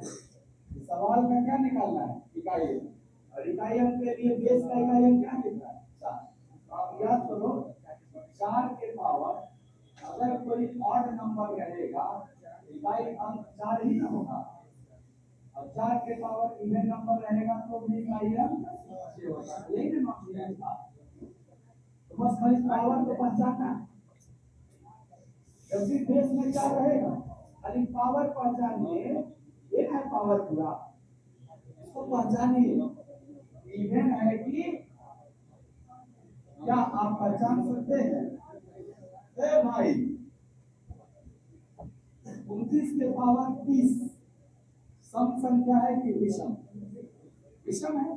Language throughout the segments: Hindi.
सवाल में क्या निकालना है? इकाई। और इकाई अंक के लिए बेस का इकाई अंक क्या लिखना है? 4। तो आप याद करो 4 के पावर अगर कोई ऑड नंबर रहेगा इकाई अंक 4 ही ना होगा। और 4 के पावर इवन नंबर रहेगा तो भी इकाई अंक 6 होगा। यही ना मामला था। तो बस खाली पावर को पहचानना है। जब भी बेस में क्या रहेगा खाली पावर पहचानिए। एक है पावर पूरा इसको पहचानिए। इवन है कि क्या आप पहचान सकते हैं? ए भाई 29 के पावर 30 सम संख्या है कि विषम? विषम है।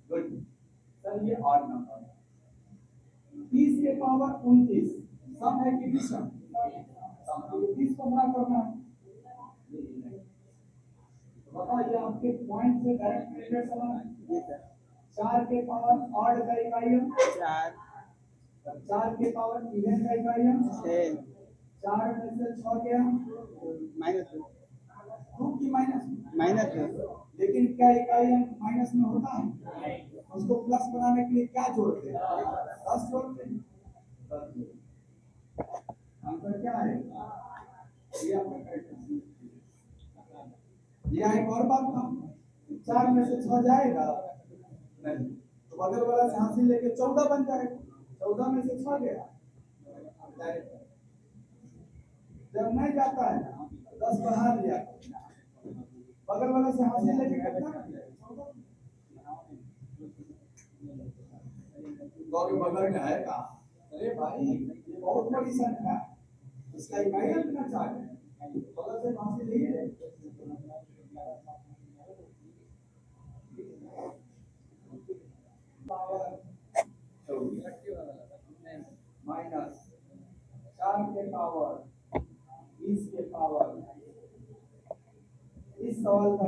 गुड। सर ये ऑड नंबर है। 30 के पावर 29 सम है कि विषम? सम। तो 30 को गुणा करना है। बताओ ये आपके पॉइंट से डायरेक्ट रिलेटेड सवाल है। जी सर। 4 के पावर ऑड का इकाई अंक 4। 4 के पावर इवन का इकाई अंक 6। 4 में से 6 गया माइनस 2 की माइनस है। लेकिन क्या इकाई अंक माइनस में होता है? उसको प्लस बनाने के लिए क्या जोड़ते हैं? 10 जोड़ते हैं। आंसर क्या है? ये आपका करेक्ट है। यह एक और बात था 4 में से 6 जाएगा नहीं तो बगल वाला से हासिल लेके 14 बन जाएगा। 14 में से 6 गया जब नहीं जाता है 10 बढ़ा दिया बगल वाला से हासिल लेके कितना बगल में है का? अरे भाई ये बहुत बड़ी संख्या है इसका इकाई अंक चार है बगल से हासिल नहीं है। पावर माइनस 4 के पावर 20 के पावर। इस सवाल का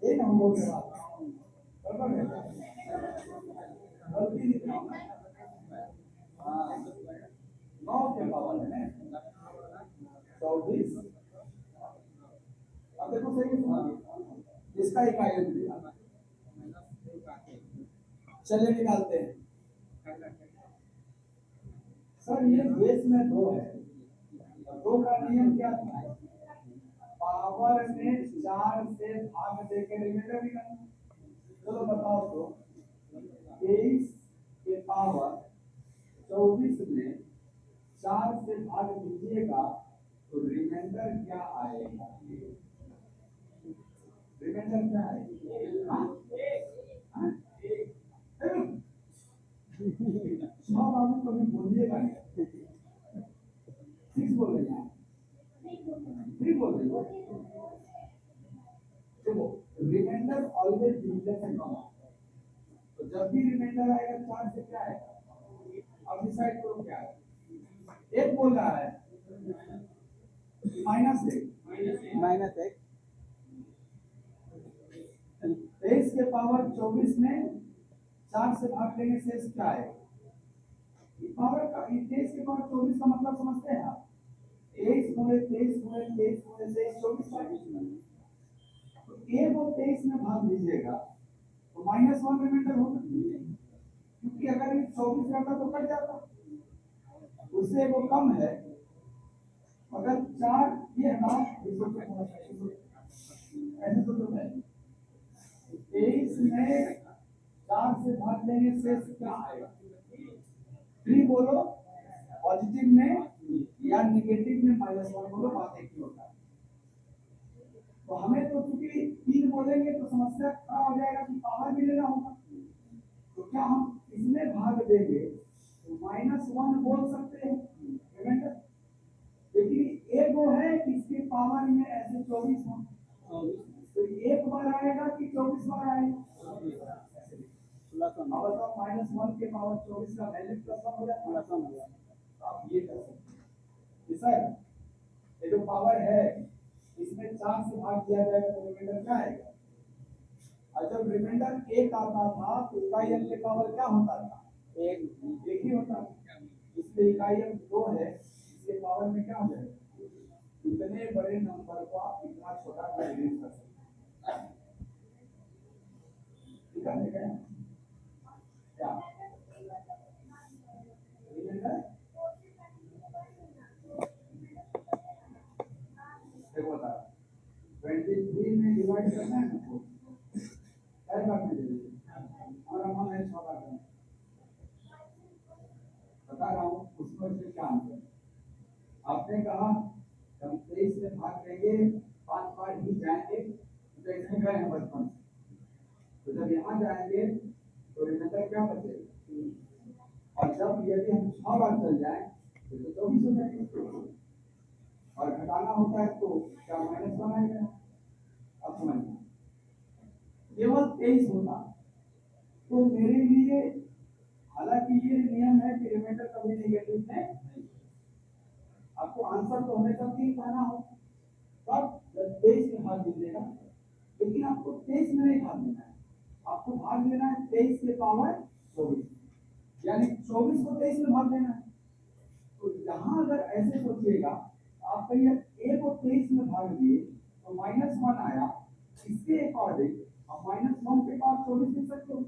एक हम लोग बराबर है गलती लिखा हाँ 9 के पावर है 24। अब देखो सही है इसका इकाई दिया चलिए निकालते हैं। सर ये बेस में 2 है 2 का नियम क्या था? पावर में 4 से भाग देकर रिमाइंडर निकालना। चलो बताओ तो 23 के पावर 24 में 4 से भाग दीजिएगा तो रिमाइंडर क्या आएगा? रिमाइंडर क्या आएगा? बाबू कभी बोलिएगा नहीं 6 बोल रहे हैं 3 बोल रहे हो। देखो रिमाइंडर ऑलवेज डिवीजन से कम आता है तो जब भी रिमाइंडर आएगा 4 से क्या आएगा? अब डिसाइड करो क्या है। एक बोल रहा है -1 23 के पावर 24 में 4 से भाग देने से क्या आएगा? पावर का 23 के पावर 24 का मतलब समझते हैं आप? 23 गुणे 23 गुणे 23 गुणे 23 24 तो एक और 23 में भाग दीजिएगा तो -1 रिमाइंडर होगा क्योंकि अगर ये 24 रहता तो कट जाता उससे वो कम है। अगर 4 ये हटाओ ऐसे तो है 23 में 4 से भाग देने से क्या आएगा? 3 बोलो पॉजिटिव में या नेगेटिव में -1 बोलो बात एक ही होता है। तो हमें तो चूंकि 3 बोलेंगे तो समस्या खड़ा हो जाएगा कि पावर भी लेना होगा तो क्या हम इसमें भाग देंगे तो -1 बोल सकते हैं रिमाइंडर। लेकिन एक वो है कि इसके पावर में ऐसे 24 हो तो एक बार आएगा कि 24 बार आएगा? -1 के पावर 24 का वैल्यू प्लस 1 हो जाता है। आप ये कर सकते हैं सर ये जो पावर है इसमें 4 से भाग दिया जाएगा तो रिमाइंडर क्या आएगा? और जब रिमाइंडर 1 आता था तो इकाई अंक के पावर क्या होता था? 1 ही होता था। इसलिए इकाई अंक 2 है इसके पावर में क्या हो जाएगा? इतने बड़े नंबर को आप इतना छोटा कैसे कर सकते हैं? करने गए क्या रिमाइंडर देखो बता 23 में डिवाइड करना है ना क्या करने के लिए हमारा मन है 6 बार करना बता रहा हूँ उसमें से क्या आंसर आपने कहा हम 23 से भाग देंगे 5 बार ही जाएंगे तो इसमें गए हैं बचपन से तो जब यहाँ जाएंगे तो रिमाइंडर क्या बचेगा और जब यदि हम 6 बार चल जाए तो 24 हो जाएंगे और घटाना होता है तो क्या माइनस बनाएगा अब समझना केवल 23 होता तो मेरे लिए हालांकि ये नियम है कि रिमाइंडर कभी नेगेटिव नहीं आपको आंसर तो हमेशा तीन कहना हो तब 23 में भाग दीजिएगा लेकिन आपको 23 में नहीं भाग देना है आपको भाग देना है 23 के पावर 24 यानी 24 को 23 में भाग देना है तो यहाँ अगर ऐसे सोचिएगा आप कहिए a को 23 में भाग दिए तो -1 आया इसके अकॉर्डिंग हम -1 के पावर 24 लिख सकते हो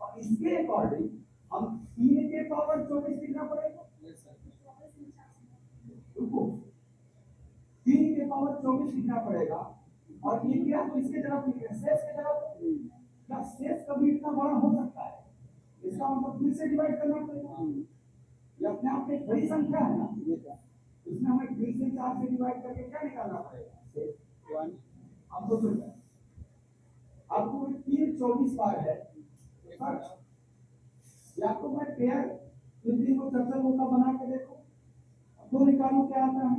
और इसके अकॉर्डिंग हम 3 के पावर 24 लिखना पड़ेगा रुको 3 के पावर 24 लिखना पड़ेगा और ये क्या इसके तरफ लिखे शेष के तरफ क्या शेष कभी इतना बड़ा हो सकता है इसका मतलब फिर से डिवाइड करना पड़ेगा ये अपने आप में एक बड़ी संख्या है ना इसमें हमें फिर से 4 से डिवाइड करके क्या निकालना पड़ेगा 1 हम तो सुन आपको 3 24 बार है या तो मैं पेयर फिर को चर्चा का बना के देखो तो निकालो क्या आता है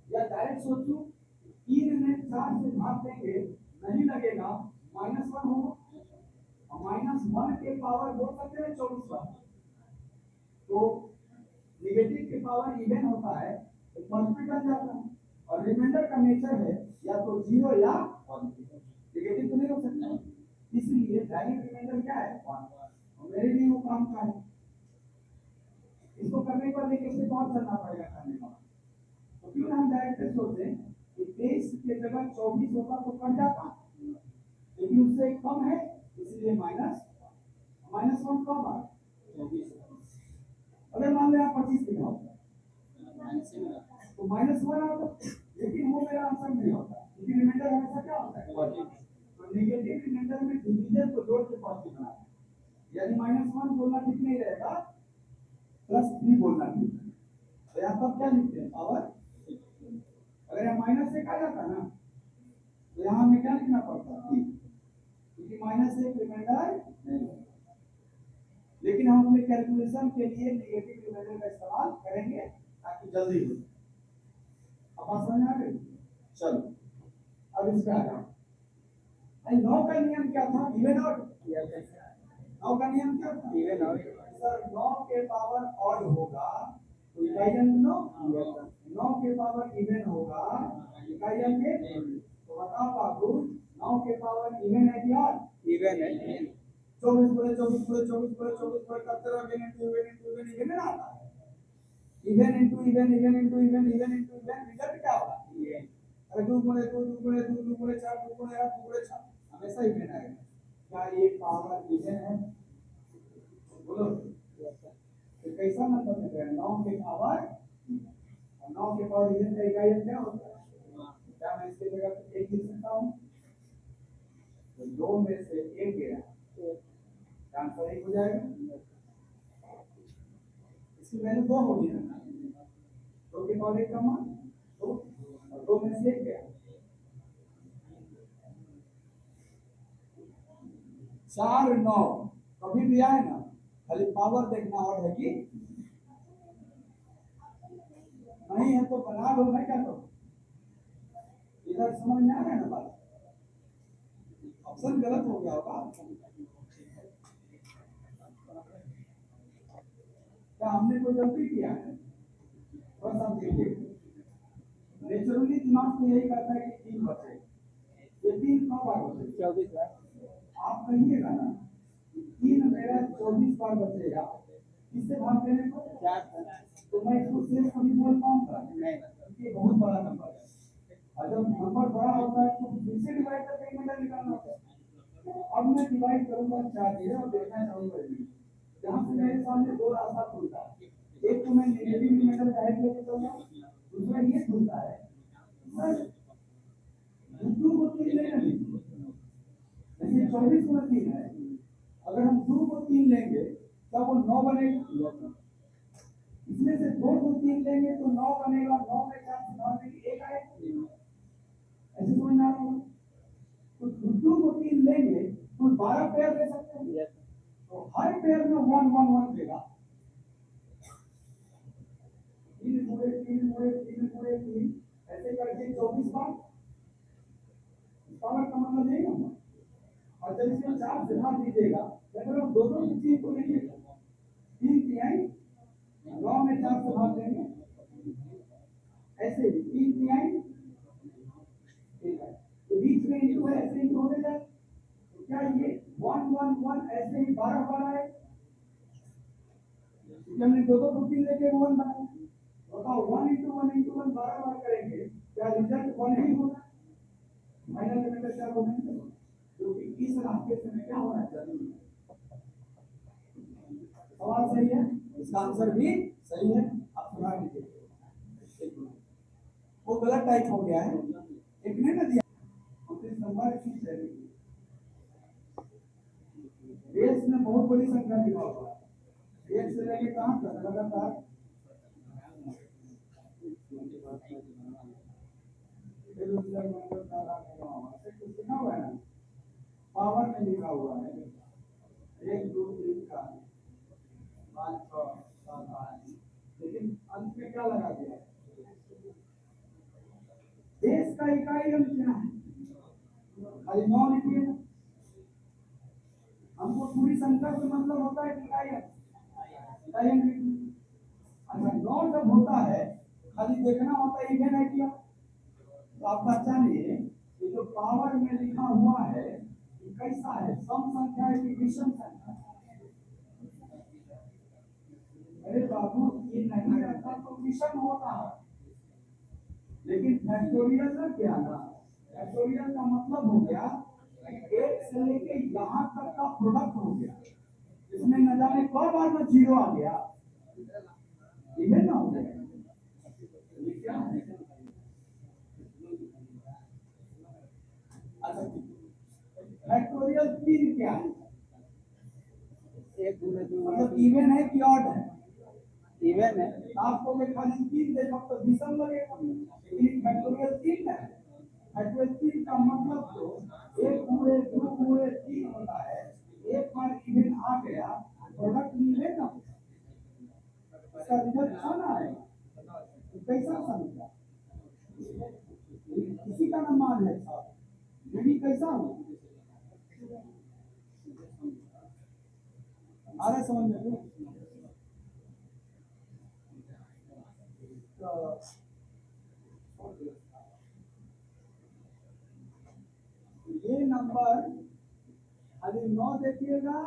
या डायरेक्ट सोचो 3 में 4 से भाग देंगे नहीं लगेगा -1 होगा और -1 के पावर बोल सकते हैं 24 बार तो नेगेटिव के पावर इवन होता है तो पॉजिटिव बन जाता है और रिमाइंडर का नेचर है या तो 0 या नेगेटिव तो नहीं हो सकता इसलिए डायरेक्ट रिमाइंडर क्या है 1 और मेरे लिए वो काम का है इसको करने पर देखिए इससे और चलना पड़ेगा करने का तो क्यों हम डायरेक्ट सोचते हैं कि 23 के जगह 24 होता तो कट जाता लेकिन उससे कम है इसलिए -1 कम आ 24 अगर मान लिया 25 लिखा होता तो -1 आता लेकिन वो मेरा आंसर नहीं होता क्योंकि रिमाइंडर हमेशा क्या होता है तो नेगेटिव रिमाइंडर में डिवीजन को जोड़ के पॉजिटिव बनाना है यानी -1 बोलना ठीक नहीं रहेगा +3 बोलना ठीक है तो यहाँ पर क्या लिखते हैं पावर अगर यहाँ माइनस से आ जाता ना तो यहाँ हमें क्या लिखना पड़ता क्योंकि -1 रिमाइंडर नहीं लेकिन हम अपने कैलकुलेशन के लिए नेगेटिव रिमाइंडर का इस्तेमाल करेंगे ताकि जल्दी हो अब बात समझ आ गई चलो अब इसका आ जाओ 9 का नियम क्या था इवन ऑड 9 का नियम क्या था इवन ऑड सर 9 के पावर ऑड होगा तो इकाई अंक 9 के पावर इवन होगा इकाई अंक तो बताओ बाबू 9 के पावर इवन है कि ऑड इवन है 24 पूरे 24 पूरे 24 पूरे 24 पूरे करते रहो इवन आता है even into even even into even even into even result क्या होगा अरे 2 गुणे 2 2 गुणे 2 2 गुणे 4 2 गुणे 8 2 गुणे 6 हमेशा इवन आएगा क्या ये पावर इवन है बोलो तो कैसा मतलब है 9 के पावर और 9 के पावर इवन का इकाई क्या होता है क्या मैं इसके जगह 1 लिख सकता हूं तो 2 में से 1 गया आंसर 1 हो जाएगा इसकी वैल्यू 2 होगी ना 2 के पावर 1 का मान 2 और 2 में से 1 गया 4 9 कभी भी आए ना खाली पावर देखना और है कि नहीं है तो बना लो मैं क्या करूं इधर समझ में आ रहा है ना बात ऑप्शन गलत हो गया होगा क्या हमने कोई गलती किया है बस आप देखिए नेचुरली दिमाग तो यही करता है कि 3 बचे ये 3 कब बार बचे 24 बार आप कहिएगा ना 3 मेरा 24 बार बचेगा इससे भाग देने को 4 तो मैं इसको शेष कभी बोल पाऊंगा नहीं ये बहुत बड़ा नंबर है और जब नंबर बड़ा होता है तो फिर से डिवाइड करके रिमाइंडर निकालना होता है अब में डिवाइड करूंगा 4 चीजें और देखना चाहूंगा जहां से मेरे सामने दो रास्ता खुलता है, एक तो मैं नेगेटिव न्यूमेरिकल डायरेक्ट लेके चलूंगा, दूसरा ये खुलता है सर दो को 3 लेना नहीं, जैसे 24 में 3 है, अगर हम 2 को 3 लेंगे तब वो 9 बनेगा, इसमें से 2 को 3 लेंगे तो 9 बनेगा, 9 में 4 से 9 में 1 आएगा, ऐसे समझ में आ रहा है। तो 2 को 3 लेंगे तो 12 पेयर ले सकते हैं, तो हर पेयर में 1 1 1 देगा, 3 पूरे 3 पूरे 3 पूरे 3 ऐसे करके 24 बार पावर का मतलब नहीं होगा, और जब इसमें 4 से भाग दीजिएगा अगर हम दोनों की चीज को लेंगे 3 तिहाई 9 में 4 से भाग देंगे, ऐसे 3 तिहाई ठीक है, तो बीच में इंटू है ऐसे ही होने जाए, तो क्या ये 1 1 1 ऐसे ही 12 बार आए, हमने दो को 3 लेके 1 बनाया, बताओ 1 इंटू 1 इंटू 1 12 बार करेंगे, क्या रिजल्ट 1 ही होगा, माइनस में क्या होगा, जो कि इस रास्ते से क्या होना चाहिए, सवाल सही है, इसका आंसर भी सही है, आप सुना लीजिए, वो गलत टाइप हो गया है, एक ने ना दिया नंबर की बेस में बहुत बड़ी संख्या लिखा हुआ है, एक से लेके कहां तक लगातार लिखा हुआ है ना, पावर में लिखा हुआ है 1 2 3 4 5 6 7 8, लेकिन अंत में क्या लगा दिया, देश का इकाई हम क्या है, खाली 9 लिखिए, हमको पूरी संख्या से मतलब होता है इकाई इकाई हम लिखिए, अच्छा 9 जब होता है खाली देखना होता है इवेन है क्या, तो आप पहचानिए ये जो पावर में लिखा हुआ है ये कैसा है, सम संख्या है कि विषम संख्या, अरे बाबू ये नहीं रहता तो विषम होता है, लेकिन फैक्टोरियल का क्या ना, फैक्टोरियल का मतलब हो गया एक से लेके यहाँ तक का प्रोडक्ट हो गया, इसमें न जाने कब बार में 0 आ गया, ये ना हो गया, ये क्या है, अच्छा फैक्टोरियल 3 क्या है, मतलब इवन है कि ऑड है, इवन है, आपको मैं खाली 3 देखा तो विषम लगेगा, लेकिन फैक्टोरियल 3 है, फैक्टोरियल 3 का मतलब तो 1 पूरे 2 पूरे 3 होता है, एक बार इवन आ गया प्रोडक्ट मिलेगा, इसका रिजल्ट खाना है, तो कैसा समझा, किसी का नाम मान है ये भी कैसा हो, आ रहा समझ में, ये नंबर खाली 9 देखिएगा,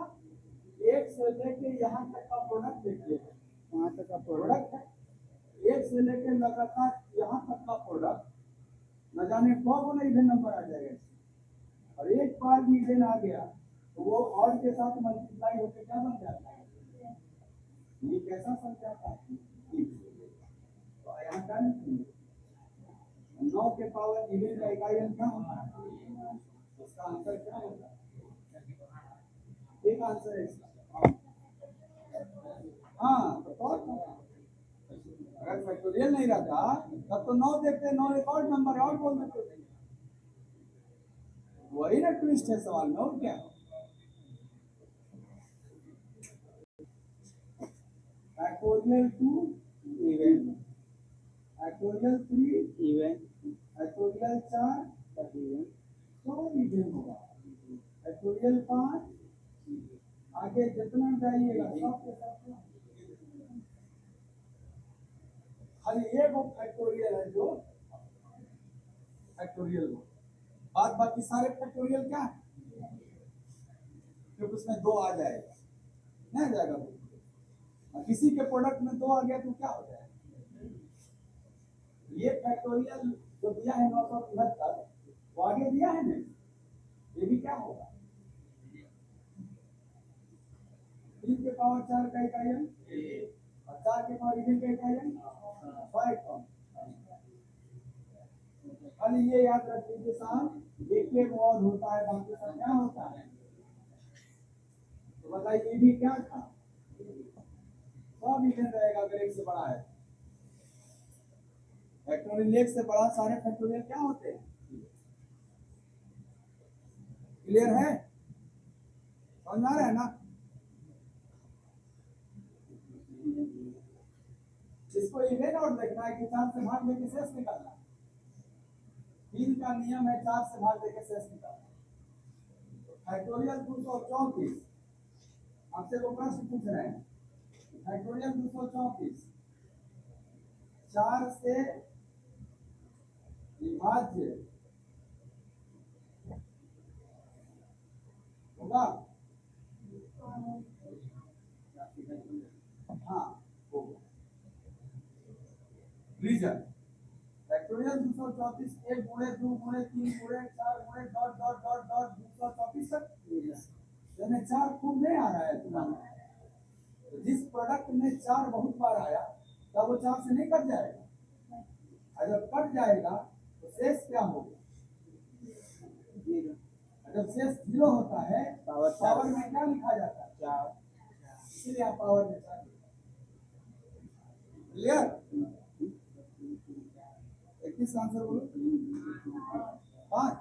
1 से लेके यहाँ तक का प्रोडक्ट देखिएगा, यहाँ तक का प्रोडक्ट है, 1 से लेके लगातार यहाँ तक का प्रोडक्ट, न जाने कब नहीं इवेन नंबर आ जाएगा, और एक बार भी इवेन आ गया तो वो और के साथ मल्टीप्लाई होकर क्या बन जाता है, ये कैसा संख्या था, तो यहाँ का 9 के पावर इवेन का इकाई क्या होता है, इसका आंसर क्या होगा, एक आंसर है इसका, हाँ तो अगर फैक्टोरियल नहीं रहता तब तो 9 देखते, 9 एक और नंबर और बोल देते, वही ना ट्विस्ट है सवाल में, और क्या, factorial 2 even, factorial 3 even, factorial 4 even, तो इवन होगा, फैक्टोरियल 5 आगे जितना जाइएगा सबके साथ, खाली एक फैक्टोरियल है जो फैक्टोरियल हो, बाद बाकी सारे फैक्टोरियल क्या है, क्योंकि उसमें 2 आ जाएगा, नहीं जाएगा वो, किसी के प्रोडक्ट में 2 आ गया तो क्या हो जाएगा, ये फैक्टोरियल जो दिया है 973 वो आगे दिया है नहीं, ये भी क्या होगा, के पावर 4 का इकाई अंक और 4 के पावर इवन का इकाई अंक 5 खाली ये याद रख लीजिए साहब, एक और होता है, बाकी सब क्या होता है? तो बताइए ये भी क्या था? सब इवन रहेगा अगर एक से बड़ा है। फैक्टोरियल एक से बड़ा सारे फैक्टोरियल क्या होते हैं? क्लियर है? समझ आ रहा है ना? इसको इवन और देखना है कि 4 से भाग देके शेष निकालना। 3 का नियम है 4 से भाग देके शेष निकालना। फैक्टोरियल 234 आपसे वो प्रश्न पूछ रहे हैं। फैक्टोरियल 234 4 से विभाज्य होगा? हाँ होगा। रीजन फैक्टोरियल 234 1 गुणे 2 गुणे 3 गुणे 4 गुणे डॉट डॉट डॉट डॉट 234 तक। यानी 4 खूब नहीं आ रहा है तुम्हारा। तो जिस प्रोडक्ट में 4 बहुत बार आया तब वो 4 से नहीं कट जाएगा, और जब कट जाएगा तो शेष क्या होगा? जब शेष 0 होता है पावर में क्या लिखा जाता है? 4, इसलिए आप पावर में 4। क्लियर? 21 का आंसर बोलो। 5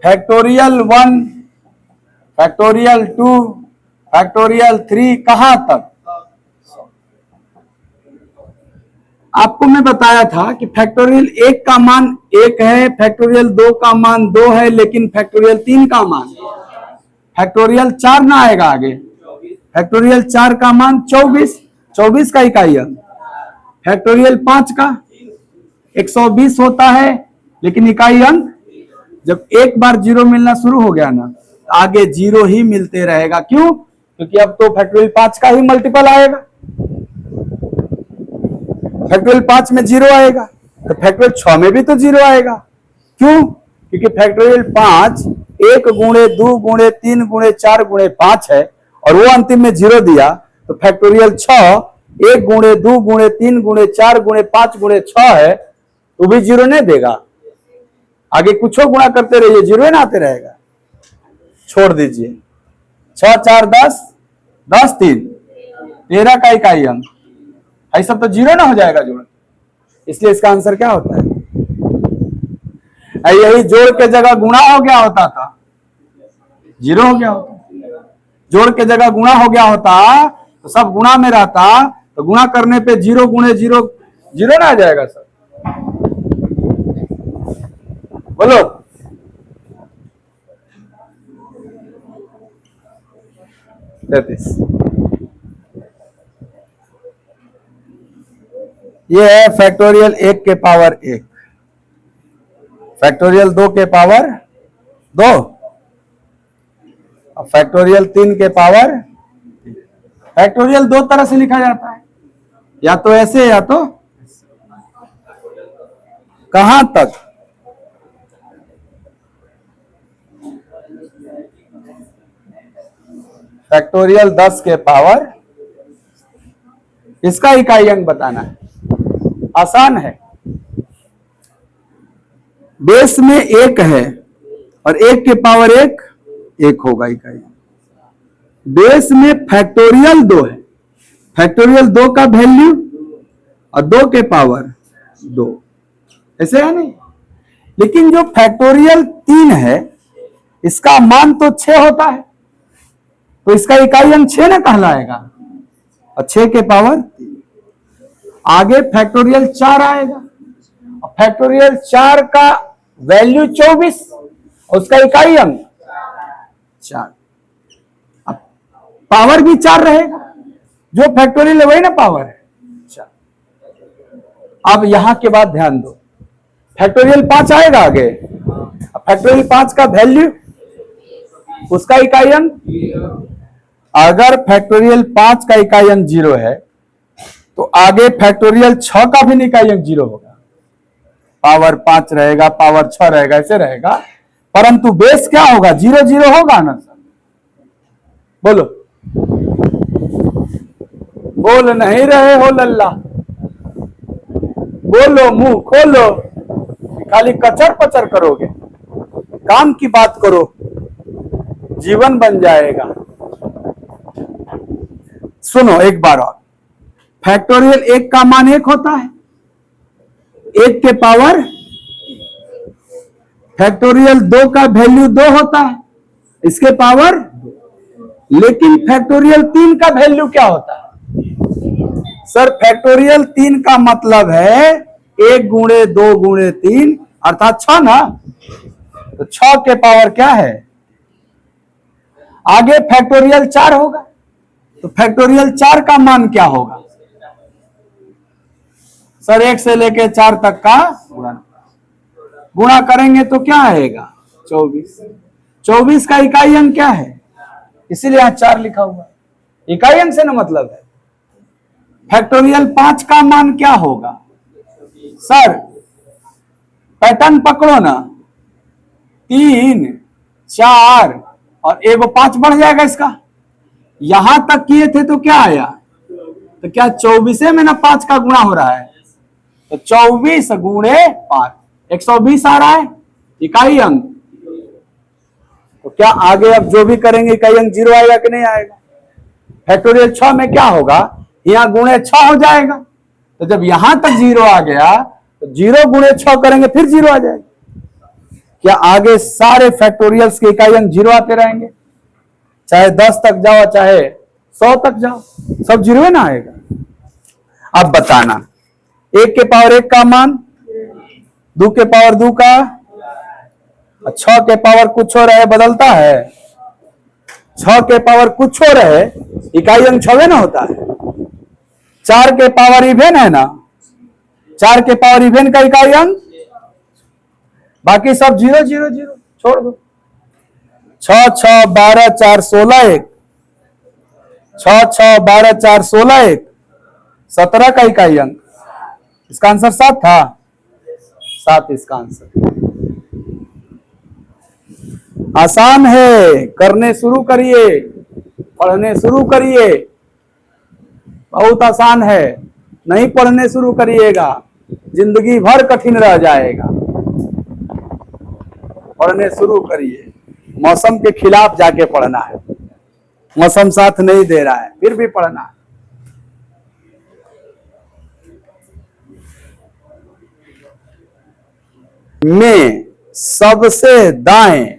फैक्टोरियल 1 फैक्टोरियल 2 फैक्टोरियल 3 कहां तक? आपको मैं बताया था कि फैक्टोरियल 1 का मान 1 है, फैक्टोरियल 2 का मान 2 है, लेकिन फैक्टोरियल 3 का मान फैक्टोरियल 4 ना आएगा आगे। फैक्टोरियल 4 का मान 24 का इकाई अंक। फैक्टोरियल 5 का 120 होता है, लेकिन इकाई अंक जब एक बार 0 मिलना शुरू हो गया ना, आगे 0 ही मिलते रहेगा। क्यों? क्योंकि अब तो फैक्टोरियल 5 का ही मल्टीपल आएगा। फैक्टोरियल 5 में 0 आएगा तो फैक्टोरियल 6 में भी तो 0 आएगा। क्यों? क्योंकि फैक्टोरियल 5 1 गुणे 2 गुणे 3 गुणे 4 गुणे 5 है और वो अंतिम में 0 दिया, तो फैक्टोरियल 6 1 गुणे 2 गुणे 3 गुणे 4 गुणे 5 गुणे 6 है, तो भी 0 नहीं देगा। आगे कुछ गुणा करते रहिए, 0 ना आते रहेगा। छोड़ दीजिए। 6 4 10 10 3 13 का इकाई अंक, ये सब तो 0 ना हो जाएगा जोड़। इसलिए इसका आंसर क्या होता है? यही जोड़ के जगह गुणा हो गया होता था, 0 हो गया होता। जोड़ के जगह गुणा हो गया होता तो सब गुणा में रहता, तो गुणा करने पे 0 गुणे 0 0 ना आ जाएगा सर। बोलो। ये है फैक्टोरियल 1 के पावर 1, फैक्टोरियल 2 के पावर 2। फैक्टोरियल 3 के पावर, फैक्टोरियल दो तरह से लिखा जाता है, या तो ऐसे या तो कहां तक, फैक्टोरियल 10 के पावर, इसका इकाई अंक बताना है, आसान है। बेस में 1 है और 1 के पावर 1 होगा इकाई। बेस में फैक्टोरियल 2 है, फैक्टोरियल 2 का वैल्यू और 2 के पावर 2, ऐसे है नहीं। लेकिन जो फैक्टोरियल 3 है इसका मान तो 6 होता है, तो इसका इकाई अंक 6 ना कहलाएगा, और 6 के पावर 3। आगे फैक्टोरियल 4 आएगा, और फैक्टोरियल 4 का वैल्यू 24, उसका इकाई अंक 4। अब पावर भी 4 रहेगा, जो फैक्टोरियल है वही ना पावर है 4। अब यहां के बाद ध्यान दो, फैक्टोरियल 5 आएगा आगे, अब फैक्टोरियल 5 का वैल्यू, उसका इकाई अंक, अगर फैक्टोरियल 5 का इकाई अंक 0 है तो आगे फैक्टोरियल 6 का भी इकाई अंक 0 होगा, पावर 5 रहेगा, पावर 6 रहेगा, ऐसे रहेगा, परंतु बेस क्या होगा, 0 0 होगा ना सर, बोलो, बोल नहीं रहे हो लल्ला, बोलो, मुंह खोलो, खाली कचर पचर करोगे, काम की बात करो, जीवन बन जाएगा। सुनो एक बार और, फैक्टोरियल 1 का मान 1 होता है, 1 के पावर, फैक्टोरियल 2 का वैल्यू 2 होता है, इसके पावर, लेकिन फैक्टोरियल 3 का वैल्यू क्या होता है सर? फैक्टोरियल 3 का मतलब है 1 गुणे 2 गुणे 3 अर्थात 6 ना, तो 6 के पावर क्या है? आगे फैक्टोरियल 4 होगा, तो फैक्टोरियल 4 का मान क्या होगा सर? 1 से लेके 4 तक का गुणा करेंगे तो क्या आएगा? 24। 24 का इकाई अंक क्या है? इसीलिए यहां 4 लिखा हुआ है, इकाई अंक से ना मतलब है। फैक्टोरियल 5 का मान क्या होगा सर? पैटर्न पकड़ो ना, 3 4 और 1 5 बढ़ जाएगा इसका, यहां तक किए थे तो क्या आया? तो क्या 24 में ना 5 का गुणा हो रहा है, तो 24 गुणे 5 120 आ रहा है इकाई अंक। तो क्या आगे अब जो भी करेंगे इकाई अंक 0 आएगा कि नहीं आएगा? फैक्टोरियल 6 में क्या होगा, यहां गुणे 6 हो जाएगा, तो जब यहां तक 0 आ गया तो 0 गुणे 6 करेंगे फिर 0 आ जाएगा। क्या आगे सारे फैक्टोरियल्स के इकाई अंक 0 आते रहेंगे? चाहे 10 तक जाओ चाहे 100 तक जाओ, सब 0 ना आएगा। अब बताना, 1 के पावर 1 का मान, 2 के पावर 2 का, 6 के पावर कुछ हो रहे बदलता है, 6 के पावर कुछ हो रहे इकाई अंक 6 ना होता है। 4 के पावर इवेन है ना, 4 के पावर इवेन का इकाई अंक, बाकी सब 0 0 0 छोड़ दो। 6 6 12 4 16 1, 6 6 12 4 16 1, 17 का इकाई अंक, इसका आंसर 7 था, 7 इसका आंसर। आसान है, करने शुरू करिए, पढ़ने शुरू करिए, बहुत आसान है। नहीं पढ़ने शुरू करिएगा जिंदगी भर कठिन रह जाएगा। पढ़ने शुरू करिए, मौसम के खिलाफ जाके पढ़ना है, मौसम साथ नहीं दे रहा है फिर भी पढ़ना है। में सबसे दाएं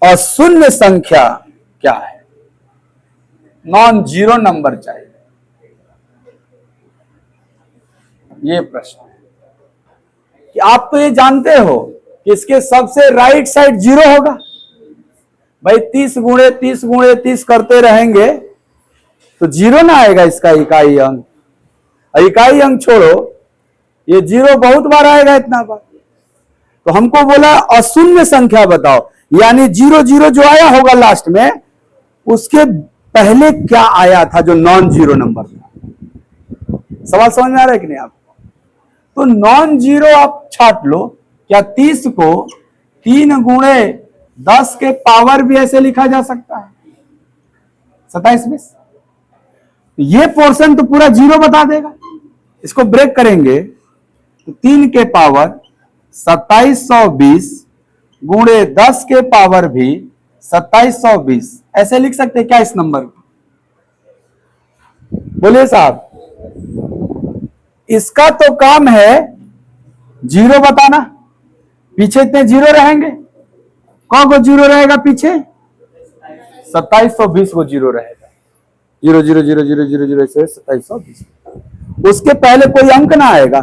और शून्य संख्या क्या है? नॉन जीरो नंबर चाहिए, ये प्रश्न है कि आप तो ये जानते हो कि इसके सबसे राइट साइड 0 होगा। भाई 30 गुणे 30 गुणे 30 करते रहेंगे तो 0 ना आएगा इसका इकाई अंक। इकाई अंक छोड़ो, ये 0 बहुत बार आएगा, इतना बार। तो हमको बोला अशून्य संख्या बताओ, यानी 0 0 जो आया होगा लास्ट में, उसके पहले क्या आया था जो नॉन जीरो नंबर था। सवाल समझ में आ रहा है कि नहीं आपको? तो नॉन जीरो आप छाट लो। क्या 30 को 3 गुणे 10 के पावर भी ऐसे लिखा जा सकता है? 27 20। ये पोर्शन तो पूरा 0 बता देगा। इसको ब्रेक करेंगे तो 3 के पावर 2720 गुणे 10 के पावर भी 2720 ऐसे लिख सकते हैं क्या इस नंबर को? बोलिए साहब। इसका तो काम है 0 बताना। पीछे इतने 0 रहेंगे, कौन को 0 रहेगा पीछे? 2720 को 0 रहेगा। 0 0 0 0 0 0 से 2720। उसके पहले कोई अंक ना आएगा,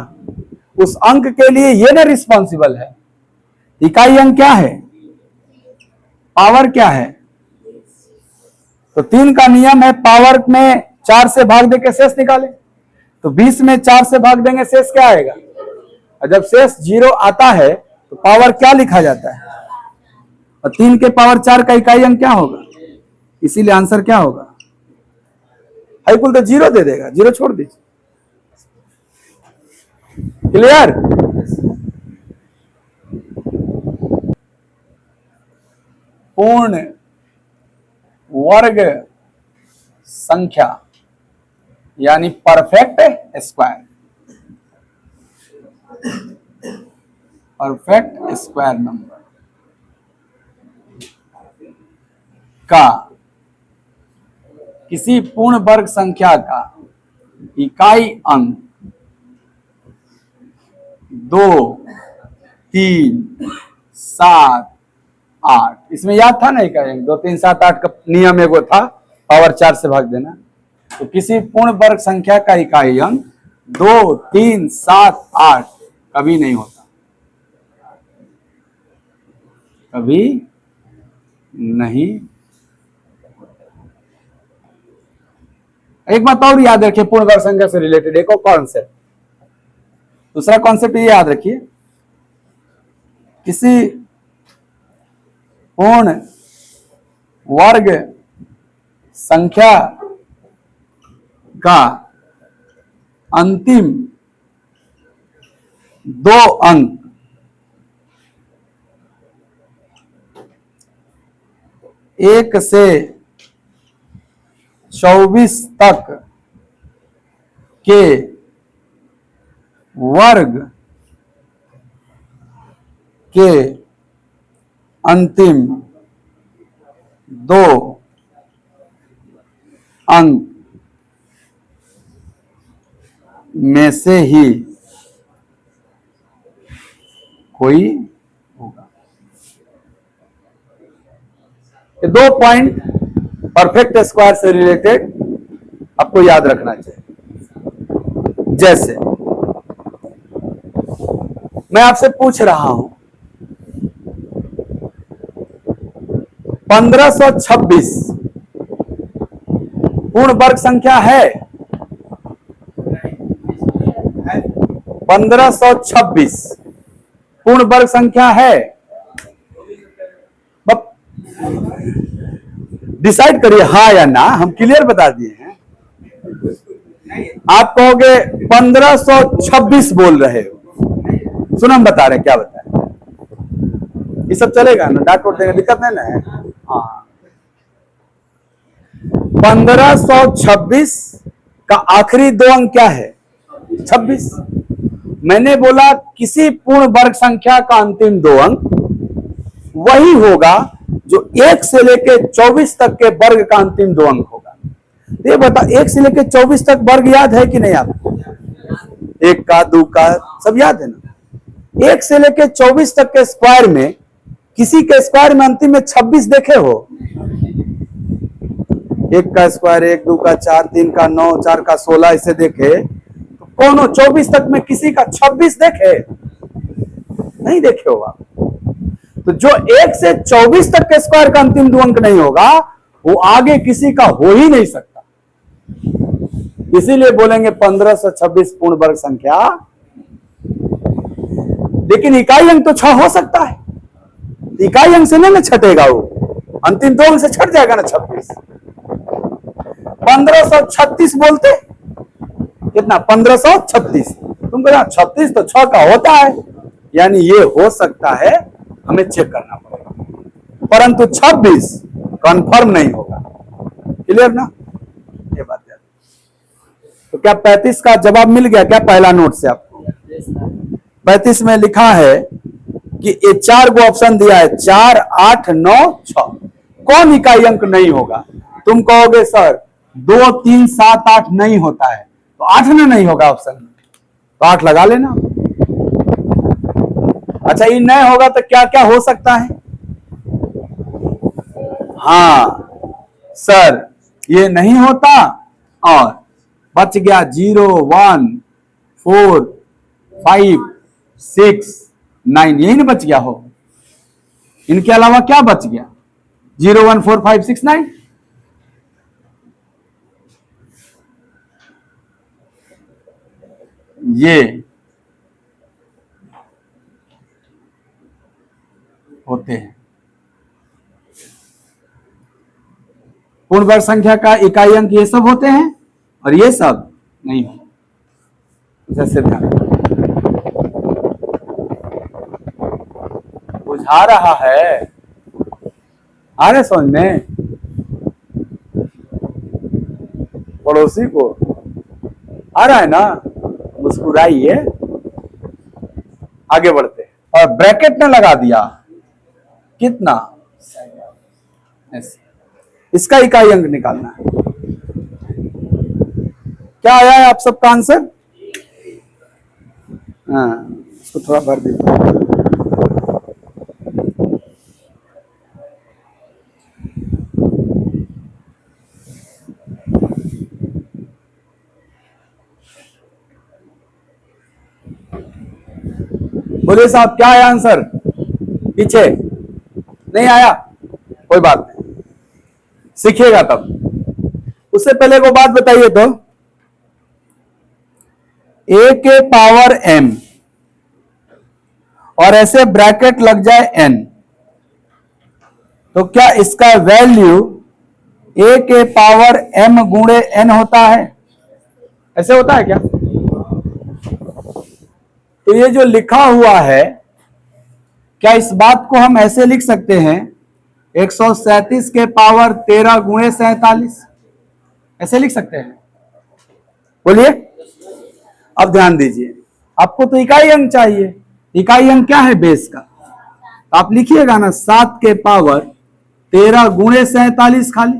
उस अंक के लिए ये ना रिस्पॉन्सिबल है। इकाई अंक क्या है? पावर क्या है? तो 3 का नियम है पावर में 4 से भाग देके शेष निकाले। तो 20 में 4 से भाग देंगे, शेष क्या आएगा? और जब शेष 0 आता है तो पावर क्या लिखा जाता है? और 3 के पावर 4 का इकाई अंक क्या होगा? इसीलिए आंसर क्या होगा? हाई कुल तो 0 दे देगा, 0 छोड़ दीजिए। क्लियर? पूर्ण वर्ग संख्या यानी perfect square, perfect square number का किसी पूर्ण वर्ग संख्या का इकाई अंक 2 3 7 8, इसमें याद था ना इकाई अंक 2 3 7 8 का नियम एगो था, पावर 4 से भाग देना। तो किसी पूर्ण वर्ग संख्या का इकाई अंक 2 3 7 8 कभी नहीं होता, कभी नहीं। एक बात और याद रखिए पूर्ण वर्ग संख्या से रिलेटेड एक और कॉन्सेप्ट, दूसरा कॉन्सेप्ट ये याद रखिए, किसी पूर्ण वर्ग संख्या का अंतिम 2 अंक एक से 24 तक के वर्ग के अंतिम 2 अंक में से ही कोई होगा। ये 2 पॉइंट परफेक्ट स्क्वायर से रिलेटेड आपको याद रखना चाहिए। जैसे मैं आपसे पूछ रहा हूं 1526 पूर्ण वर्ग संख्या है? 1526 पूर्ण वर्ग संख्या है? डिसाइड करिए हाँ या ना, हम क्लियर बता दिए हैं। आप कहोगे 1526 बोल रहे हो, सुनो हम बता रहे हैं क्या बता रहे हैं। ये सब चलेगा ना, डांट वोट देंगे, दिक्कत नहीं ना है। हाँ 1526 का आखिरी 2 अंक क्या है? 26। मैंने बोला किसी पूर्ण वर्ग संख्या का अंतिम 2 अंक वही होगा जो 1 से लेके 24 तक के वर्ग का अंतिम 2 अंक होगा। ये बता 1 से लेके 24 तक वर्ग याद है कि नहीं आपको? 1 का 2 का सब याद है ना? 1 से लेके 24 तक के स्क्वायर में किसी के स्क्वायर में अंतिम में 26 देखे हो? 1 का स्क्वायर 1 2 का 4 3 का 9 4 का 16 इसे देखे तो कौन हो? 24 तक में किसी का 26 देखे? नहीं देखे हो आप। तो जो 1 से 24 तक के स्क्वायर का अंतिम 2 अंक नहीं होगा वो आगे किसी का हो ही नहीं सकता। इसीलिए बोलेंगे 1526 पूर्ण वर्ग संख्या। लेकिन इकाई अंक तो 6 हो सकता है, इकाई अंक से नहीं छटेगा, वो अंतिम 2 अंक से छट जाएगा ना 26। 1536 बोलते कितना, 1536। तुम कह 36 तो 6 का होता है, यानी ये हो सकता है, हमें चेक करना पड़ेगा, परंतु 26 कंफर्म नहीं होगा। क्लियर ना, ये बात याद। तो क्या 35 का जवाब मिल गया क्या पहला नोट से आपको? 35 में लिखा है कि ये 4 को ऑप्शन दिया है, 4, 8, 9, 6। कौन इकाई अंक नहीं होगा? तुम कहोगे सर 2, 3, 7, 8 नहीं होता है, तो 8 में नहीं होगा ऑप्शन में, तो 8 लगा लेना। अच्छा, ये नहीं होगा तो क्या क्या हो सकता है? हाँ सर, ये नहीं होता, और बच गया 0, 1, 4, 5, 6, 9, यही नहीं बच गया हो। इनके अलावा क्या बच गया? 0, 1, 4, 5, 6, 9। ये होते हैं। पूर्ण वर्ग संख्या का इकाई अंक ये सब होते हैं, और ये सब नहीं होते। जैसे ध्यान बुझा रहा है, आ रहे समझ में? पड़ोसी को आ रहा है ना, मुस्कुराइए। आगे बढ़ते हैं। और ब्रैकेट ने लगा दिया कितना, इसका इकाई अंक निकालना है। क्या आया है आप सबका आंसर? हाँ, इसको थोड़ा भर दीजिए। बोलिए साहब, क्या है आंसर? पीछे नहीं आया, कोई बात नहीं, सीखिएगा तब। उससे पहले को बात बताइए तो, a के पावर m और ऐसे ब्रैकेट लग जाए n, तो क्या इसका वैल्यू a के पावर m गुणे n होता है? ऐसे होता है क्या? तो ये जो लिखा हुआ है, क्या इस बात को हम ऐसे लिख सकते हैं 137 के पावर 13 गुणे 47? ऐसे लिख सकते हैं? बोलिए। अब ध्यान दीजिए, आपको तो इकाई अंक चाहिए। इकाई अंक क्या है बेस का? आप लिखिएगा ना 7 के पावर 13 गुणे 47, खाली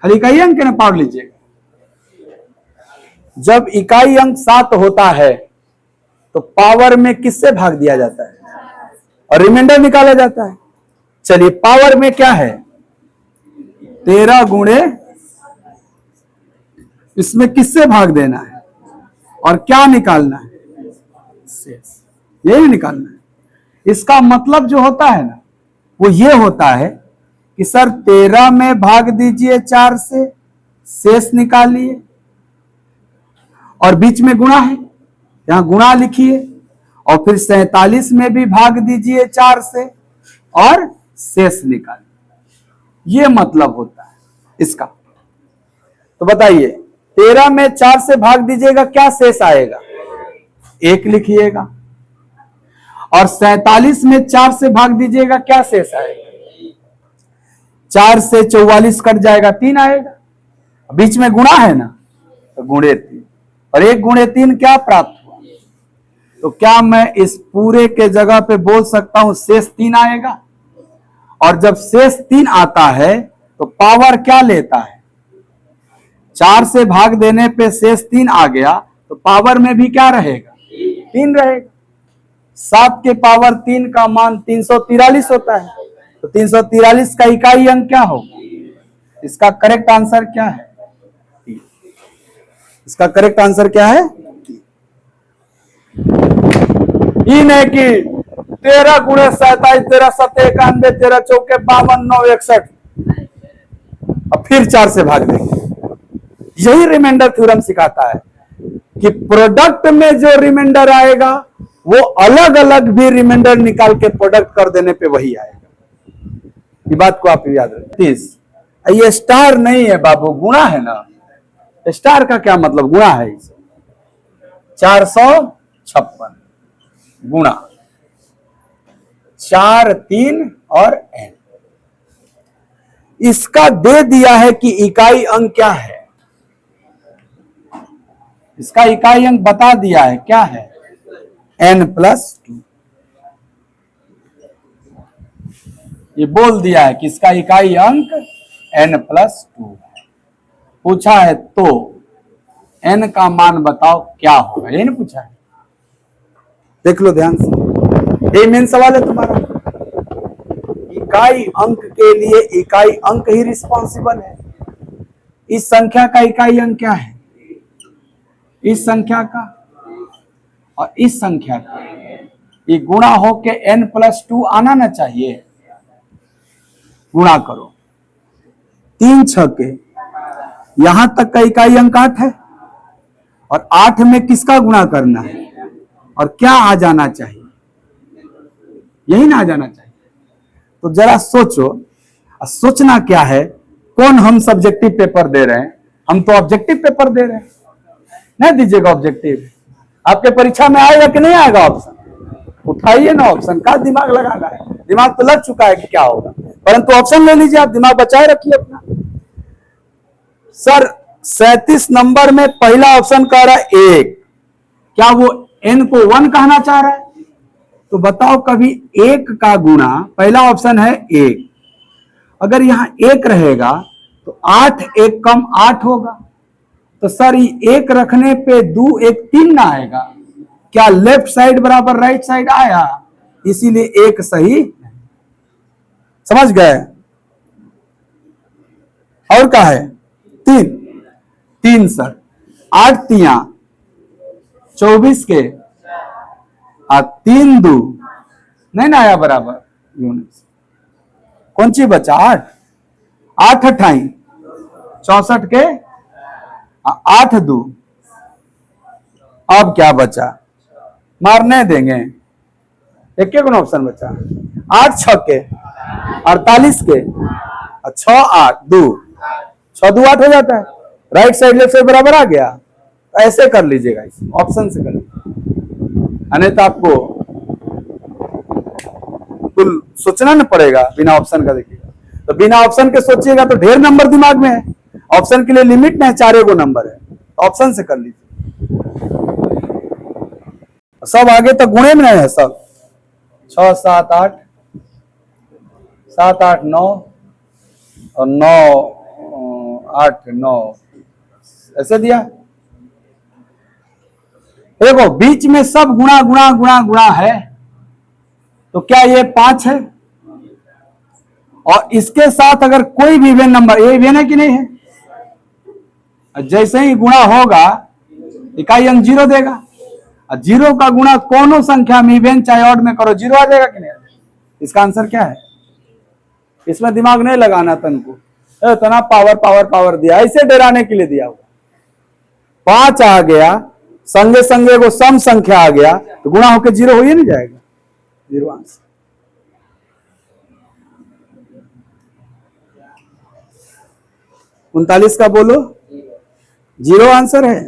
खाली इकाई अंक के ना पावर लीजिएगा। जब इकाई अंक 7 होता है तो पावर में किससे भाग दिया जाता है और रिमाइंडर निकाला जाता है। चलिए, पावर में क्या है? 13 गुणे, इसमें किससे भाग देना है और क्या निकालना है? शेष, यही निकालना है। इसका मतलब जो होता है ना, वो ये होता है कि सर 13 में भाग दीजिए 4 से, शेष निकालिए, और बीच में गुणा है, यहां गुणा लिखिए, और फिर 47 में भी भाग दीजिए 4 से और शेष निकालिए। ये मतलब होता है इसका। तो बताइए, 13 में 4 से भाग दीजिएगा, क्या शेष आएगा? 1 लिखिएगा, और 47 में 4 से भाग दीजिएगा, क्या शेष आएगा? 4 से 44 कट जाएगा, 3 आएगा। बीच में गुणा है ना, तो गुणे 3, और 1 गुणे 3 क्या प्राप्त हुआ? तो क्या मैं इस पूरे के जगह पे बोल सकता हूं शेष 3 आएगा? और जब शेष 3 आता है तो पावर क्या लेता है? 4 से भाग देने पे शेष 3 आ गया, तो पावर में भी क्या रहेगा? 3 रहेगा। 7 के पावर 3 का मान 343 होता है, तो 343 का इकाई अंक क्या होगा? इसका करेक्ट आंसर क्या है? इसका करेक्ट आंसर क्या है? ये नहीं कि 13 गुणे 27, 13 7 91, 13 चौके 52, 9 61, अब फिर 4 से भाग देंगे। यही रिमाइंडर थ्योरम सिखाता है कि प्रोडक्ट में जो रिमाइंडर आएगा वो अलग अलग भी रिमाइंडर निकाल के प्रोडक्ट कर देने पे वही आएगा। ये बात को आप याद रखिए। ये स्टार नहीं है बाबू, गुणा है ना। स्टार का क्या मतलब, गुणा है। 456 गुणा 4, 3 और n। इसका दे दिया है कि इकाई अंक क्या है। इसका इकाई अंक बता दिया है, क्या है, n+2। ये बोल दिया है कि इसका इकाई अंक n+2 है। पूछा है तो n का मान बताओ क्या होगा, ये नहीं पूछा है। देख लो ध्यान से, ये मेन सवाल है तुम्हारा। इकाई अंक के लिए इकाई अंक ही रिस्पॉन्सिबल है। इस संख्या का इकाई अंक क्या है, इस संख्या का और इस संख्या का, ये गुणा होके n+2 आना ना चाहिए। गुणा करो 3 छके, यहां तक का इकाई अंक 8 है और 8 में किसका गुणा करना है और क्या आ जाना चाहिए, यही ना आ जाना चाहिए। तो जरा सोचो, सोचना क्या है, कौन हम सब्जेक्टिव पेपर दे रहे हैं, हम तो ऑब्जेक्टिव पेपर दे रहे हैं। नहीं दीजिएगा ऑब्जेक्टिव, आपके परीक्षा में आएगा कि नहीं आएगा ऑप्शन, उठाइए ना ऑप्शन। का दिमाग लगाना है, दिमाग तो लग चुका है कि क्या होगा, परंतु ऑप्शन ले लीजिए, आप दिमाग बचाए रखिए अपना। सर 37 नंबर में पहला ऑप्शन कह रहा है 1, क्या वो n को 1 कहना चाह रहा है? तो बताओ कभी 1 का गुणा, पहला ऑप्शन है 1, अगर यहां 1 रहेगा तो 8 1 कम 8 होगा। तो सर ये 1 रखने पे 2 1 3 ना आएगा, क्या लेफ्ट साइड बराबर राइट साइड आया, इसीलिए 1 सही। समझ गए? और क्या है 3 सर 8 तिया 24 के 3 2 नहीं ना आया बराबर, कौन सी बचा 8 8 28 64 के 8 2, अब क्या बचा, मारने देंगे, एक के ऑप्शन बचा 8 छके 48 के 6 8 2 6 2 8 हो जाता है, राइट साइड लेफ्ट साइड बराबर आ गया। तो ऐसे कर लीजिएगा, इस ऑप्शन से कर लीजिए, नहीं तो आपको कुल सोचना न पड़ेगा बिना ऑप्शन का। देखिएगा तो बिना ऑप्शन के सोचिएगा तो ढेर नंबर दिमाग में है, ऑप्शन के लिए लिमिट नहीं, 4 गो नंबर है, ऑप्शन से कर लीजिए। सब आगे तक गुणे में नहीं है, सब 6 7 8 7 8 9 और 9 8 9 ऐसे दिया। देखो बीच में सब गुणा गुणा गुणा गुणा है, तो क्या ये 5 है, और इसके साथ अगर कोई भी इवेन नंबर, ये इवेन है कि नहीं है, जैसे ही गुणा होगा इकाई अंक 0 देगा, और 0 का गुणा कोनो संख्या में इवेन चाहे ऑड में करो 0 आ जाएगा कि नहीं। इसका आंसर क्या है, इसमें दिमाग नहीं लगाना तनको, इतना पावर पावर पावर दिया, ऐसे डराने के लिए दिया हुआ। 5 आ गया, संगे संगे वो सम संख्या आ गया, तो गुणा होकर 0 हो ही नहीं जाएगा, 0 आंसर। उनतालीस का बोलो, 0 आंसर है।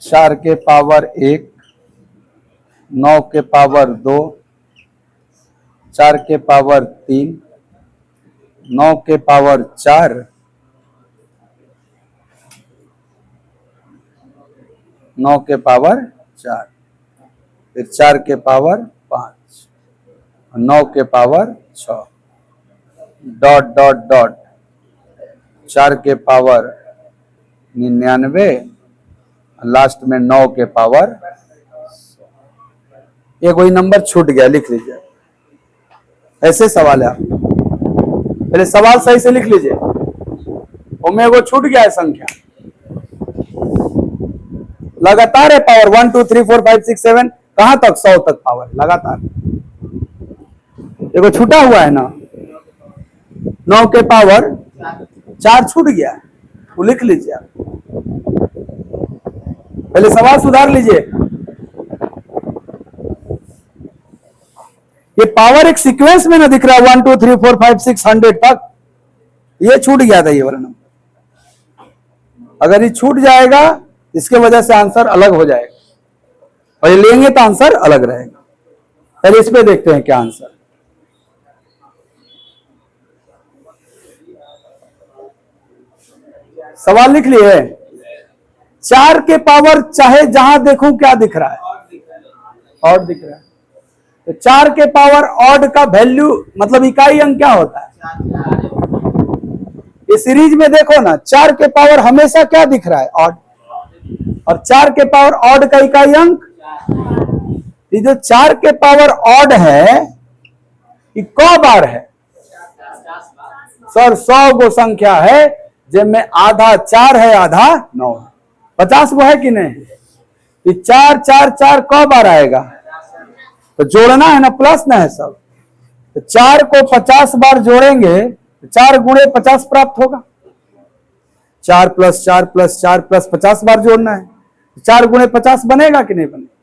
4 के पावर 1, 9 के पावर 2, 4 के पावर 3, 9 के पावर 4, 9 के पावर 4, फिर 4 के पावर 5, 9 के पावर 6, डॉट डॉट डॉट 4 के पावर 99, लास्ट में 9 के पावर। ये कोई नंबर छूट गया, लिख लीजिए, ऐसे सवाल है। आप पहले सवाल सही से लिख लीजिए, उनमें वो छूट गया है संख्या, लगातार है पावर 1 2 3 4 5 6 7 कहां तक 100 तक पावर लगातार, देखो छूटा हुआ है ना। 9 के पावर 4 छूट गया, वो लिख लीजिए आप। पहले सवाल सुधार लीजिए। ये पावर एक सीक्वेंस में ना दिख रहा है 1 2 3 4 5 6 100 तक, ये छूट गया था ये वाला नंबर। अगर ये छूट जाएगा इसके वजह से आंसर अलग हो जाएगा, और ये लेंगे तो आंसर अलग रहेगा। पहले इस पे देखते हैं क्या आंसर। सवाल लिख लिए। 4 के पावर चाहे जहां देखूं क्या दिख रहा है, ऑड दिख रहा है। तो 4 के पावर ऑड का वैल्यू मतलब इकाई अंक क्या होता है? ये सीरीज में देखो ना, 4 के पावर हमेशा क्या दिख रहा है? ऑड। और 4 के पावर ऑड का इकाई अंक, ये जो 4 के पावर ऑड है ये क बार है? सर 100 गो संख्या है जिनमें आधा 4 है आधा 9 है। 50 वो है कि नहीं? ये 4 4 4 क बार आएगा? तो जोड़ना है ना, प्लस ना है सब। तो 4 को 50 बार जोड़ेंगे तो 4 गुणे 50 प्राप्त होगा। 4 प्लस 4 प्लस 4 प्लस 50 बार जोड़ना है, 4 गुणे 50 बनेगा कि नहीं बनेगा?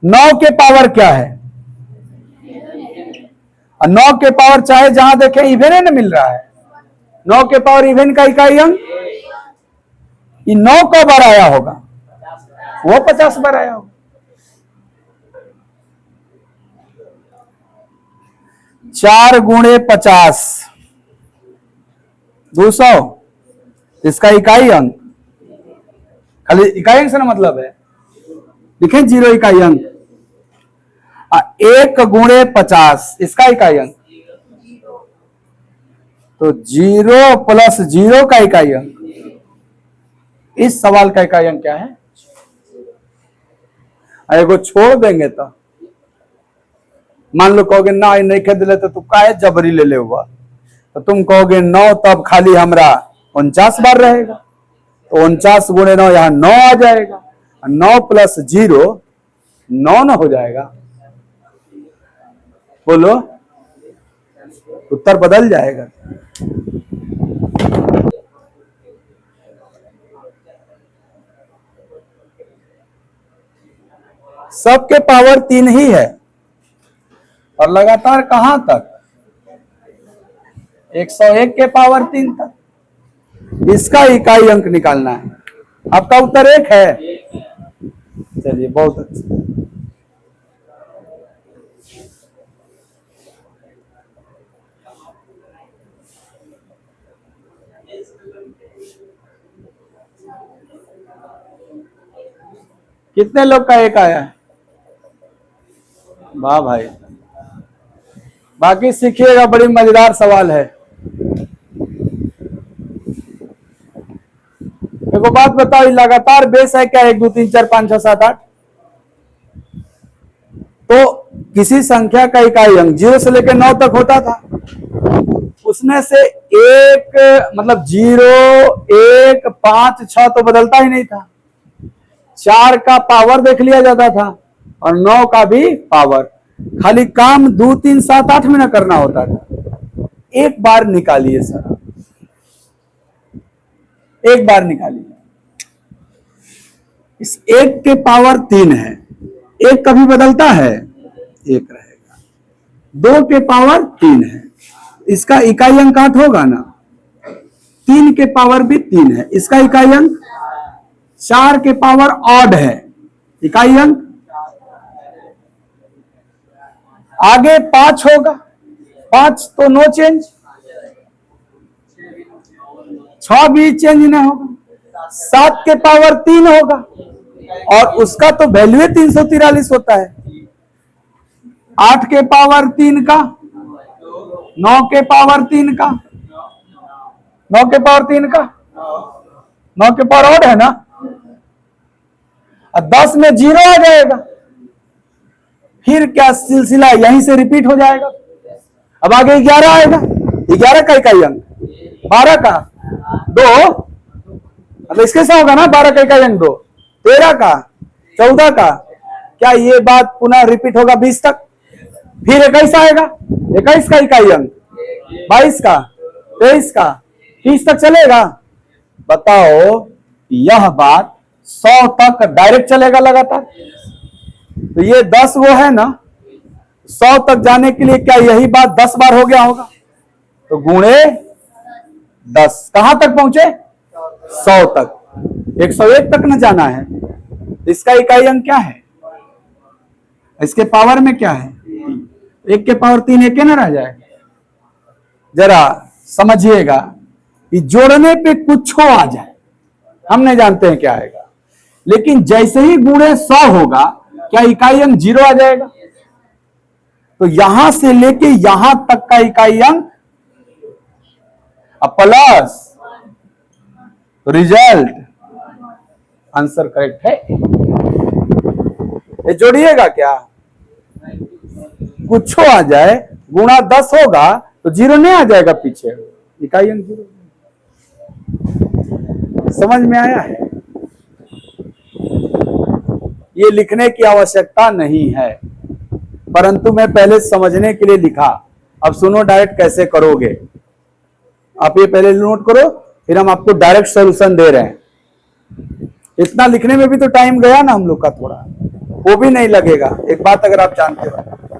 9 के पावर क्या है? और 9 के पावर चाहे जहां देखें इवेन है ना मिल रहा है। 9 के पावर इवेन का इकाई अंक, ये 9 का बार आया होगा, वो 50 बार आया होगा। 4 गुणे 50 200, इसका इकाई अंक, खाली इकाई अंक से ना मतलब है, लिखें 0 इकाई अंक। 1 गुणे 50 इसका इकाई अंक, तो 0 प्लस 0 का इकाई अंक। इस सवाल का इकाई अंक क्या है? एगो छोड़ देंगे तो मान लो कहोगे ना नहीं खेद ले तो तू काहे जबरी ले हुआ, तो तुम कहोगे 9 तब खाली हमरा 49 बार रहेगा, तो 49 गुणे 9 यहां 9 आ जाएगा, 9 प्लस 0 9 न हो जाएगा। बोलो, उत्तर बदल जाएगा। सबके पावर 3 ही है, और लगातार कहां तक? 101 के पावर 3 तक। इसका इकाई अंक निकालना है। आपका उत्तर 1 है। चलिए बहुत अच्छा। कितने लोग का 1 आया है? वाह भाई, बाकी सीखिएगा, बड़ी मजेदार सवाल है। देखो बात बताओ, लगातार बेस है क्या? 1 2 3 4 5 6 7 8। तो किसी संख्या का इकाई अंक 0 से लेकर 9 तक होता था, उसमें से 1 मतलब 0 1 5 6 तो बदलता ही नहीं था। 4 का पावर देख लिया जाता था और 9 का भी पावर। खाली काम 2 3 7 8 में ना करना होता था। एक बार निकालिए सर, एक बार निकालिए। इस 1 के पावर 3 है, 1 कभी बदलता है? 1 रहेगा। 2 के पावर 3 है, इसका इकाई अंक 8 होगा ना। 3 के पावर भी 3 है, इसका इकाई अंक। 4 के पावर ऑड है, इकाई अंक। आगे 5 होगा, 5 तो नो चेंज, 6 भी चेंज नहीं होगा। 7 के पावर 3 होगा और उसका तो वैल्यू 343 होता है। 8 के पावर 3 का, 9 के पावर 3 का, 9 के पावर 3 का, 9 के पावर ऑड है ना। और 10 में 0 आ जाएगा, फिर क्या सिलसिला यहीं से रिपीट हो जाएगा। अब आगे 11 आएगा, 11 का इकाई अंक, 12 का 2 मतलब इसके से होगा ना, 12 का इकाई अंक 2, 13 का, 14 का, क्या ये बात पुनः रिपीट होगा 20 तक। फिर 21 आएगा, 21 का इकाई अंक 22 का, 23 का, 30 तक चलेगा। बताओ यह बात 100 तक डायरेक्ट चलेगा लगातार। तो ये 10 वो है ना, 100 तक जाने के लिए क्या यही बात 10 बार हो गया होगा? तो गुणे 10 कहां तक पहुंचे? 100 तक। 101 तक न जाना है। इसका इकाई अंक क्या है? इसके पावर में क्या है? 1 के पावर 3 एक ना रह जाएगा। जरा समझिएगा कि जोड़ने पे कुछ हो आ जाए, हम नहीं जानते हैं क्या आएगा, लेकिन जैसे ही गुणे 100 होगा क्या इकाई अंक 0 आ जाएगा? तो यहां से लेके यहां तक का इकाई अंक प्लस, रिजल्ट आंसर करेक्ट है। ये जोड़िएगा क्या? कुछ हो आ जाए, गुणा 10 होगा तो 0 नहीं आ जाएगा पीछे, इकाई अंक 0। समझ में आया है? ये लिखने की आवश्यकता नहीं है, परंतु मैं पहले समझने के लिए लिखा। अब सुनो डायरेक्ट कैसे करोगे। आप ये पहले नोट करो, फिर हम आपको डायरेक्ट सॉल्यूशन दे रहे हैं। इतना लिखने में भी तो टाइम गया ना हम लोग का, थोड़ा वो भी नहीं लगेगा। एक बात अगर आप जानते हो,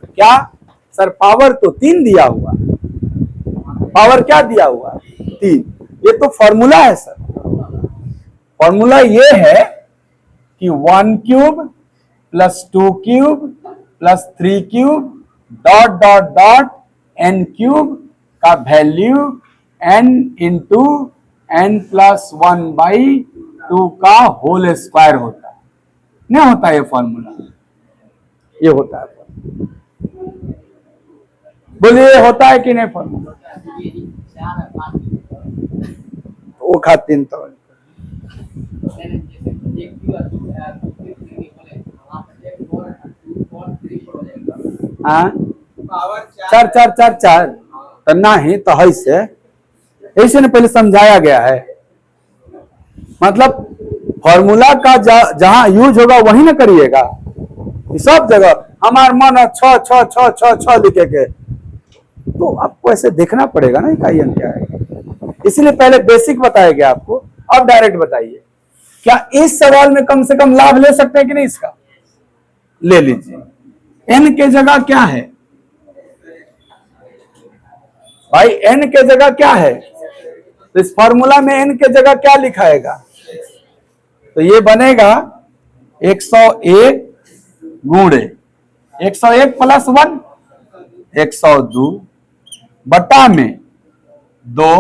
क्या सर पावर तो 3 दिया हुआ, पावर क्या दिया हुआ? 3। ये तो फॉर्मूला है सर। फॉर्मूला ये है कि 1 cube plus 2 cube plus 3 cube dot dot dot n cube का वैल्यू n इंटू n प्लस 1/2 का होल स्क्वायर होता है। नहीं होता ये फॉर्मूला? ये होता है। बोलिए होता है कि नहीं फॉर्मूला? वो खाते तो हाँ 4 तो नहीं तो है से ऐसे न पहले समझाया गया है। मतलब फॉर्मूला का जहां यूज होगा वही ना करिएगा। सब जगह हमार मन 6 लिखे के, तो आपको ऐसे देखना पड़ेगा ना इकाई अंक क्या है। इसलिए पहले बेसिक बताया गया आपको, अब डायरेक्ट बताइए। क्या इस सवाल में कम से कम लाभ ले सकते हैं कि नहीं? इसका ले लीजिए। n के जगह क्या है भाई? n के जगह क्या है? तो इस फॉर्मूला में n के जगह क्या लिखाएगा? तो ये बनेगा 101 गुणे 101 प्लस 1 102 बटा में 2